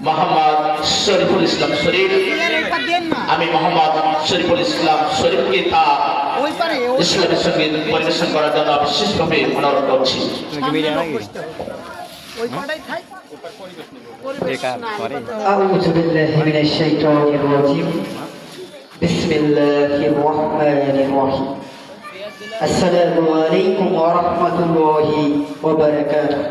মোহাম্মদ শরীফুল ইসলাম শরীফ। আমি মোহাম্মদ শরীফুল ইসলাম শরীফকে তার ইসলামী সঙ্গীত পরিবেশন করার জন্য বিশেষভাবে অনুরোধ করছি। أعوذ بالله من الشيطان الرجيم بسم الله الرحمن الرحيم السلام عليكم ورحمة الله وبركاته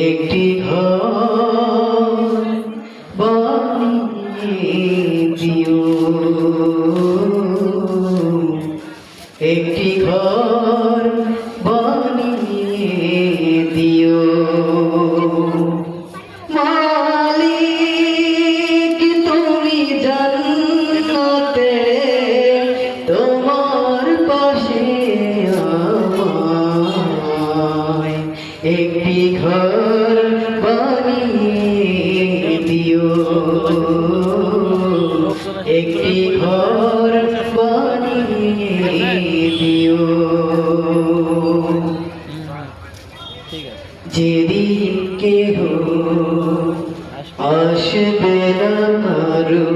একটি ঘর বানিয়ে দিও, একটি ঘর বানিয়ে দিও মালিক তুমি জান্নাতে তোমার পাশে আমায় একটি ঘর বানিয়ে দিও, একটি ঘর বানিয়ে দিও। যেদিন কেহ আসবে না কারো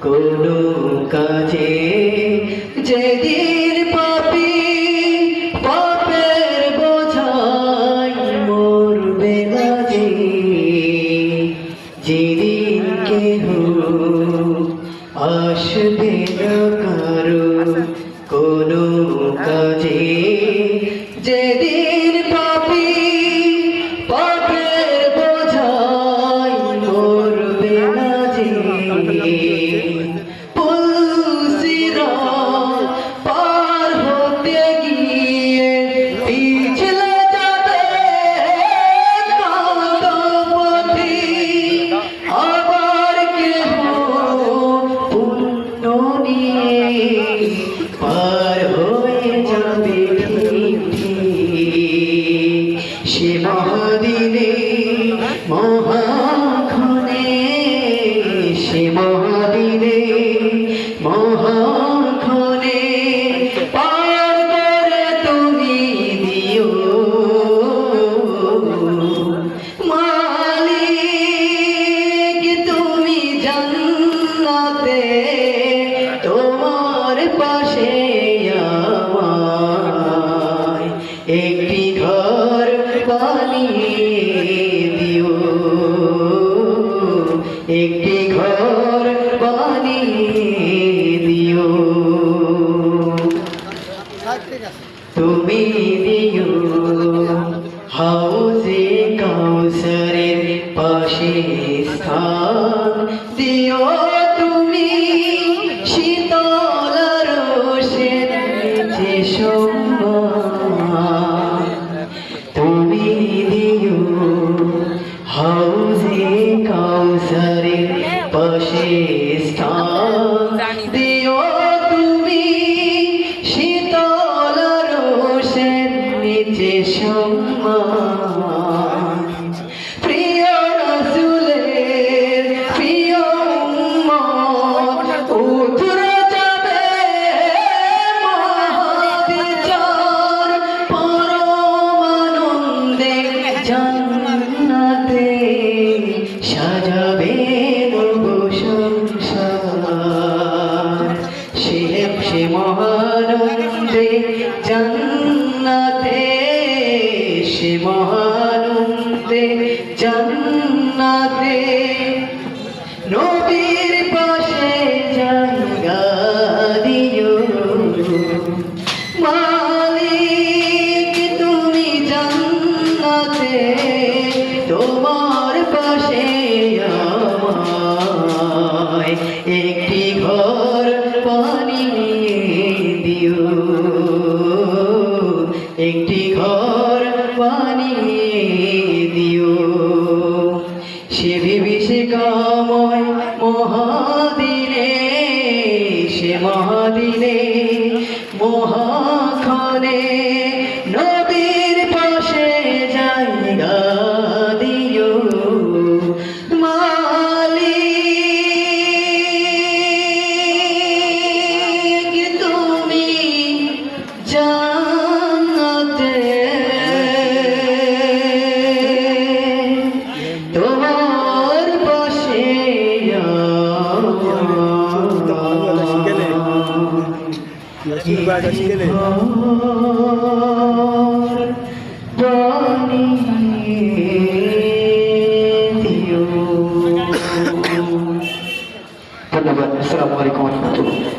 কোনো কাজে, যেদিন পাপী পাপের বোঝাই মরবে না যে, যেদিন কেহ আসবে না কারো কোনো কাজে, যেদিন পাপী পাপের বোঝাই মরবে না যে, পার হতে গিয়ে পিছলে যাবে পথে, আবার কেহ পুণ্য নিয়ে পার হয়ে যাবে সে মহাদিনে মহাক্ষণে, সে মহাদিনে মহাক্ষণে পার করে তুমি দিও মালিক তুমি জান্নাতে তোমার পাশে আমায় একটি ঘর বানিয়ে দিও, একটি ঘর বানিয়ে দিও। তুমি দিও হাউজে কাউসারের পাশে স্থান, দিও তুমি শীতল রোষের যে সম্মান, তুমি দিও হাউজে কাউসারের পাশে স্থান, দিও তুমি শীতল রোষের নিচে সম্মান। প্রিয় রাসূলের প্রিয় উম্মত উতরে যাবে মহাবিচার পরমানন্দে জান্নাতে সাজাবে নব সংসার, সে মহানন্দে জান্নাতে, সে মহানন্দে জান্নাতে নবীর পাশে জায়গা দিও মালিক তুমি জান্নাতে তোমার পাশে আমায় একটি ঘর বানিয়ে দিও, একটি ঘর বানিয়ে দিও সে বিভীষিকাময় মহাদিনে সে মহাদিনে মহাক্ষণে নবীর পাশে জায়গা দিও মালিক তুমি জান্নাতে তোমার পাশে ধন্যবাদ। আসসালামু আলাইকুম ওয়া রাহমাতুল্লাহ।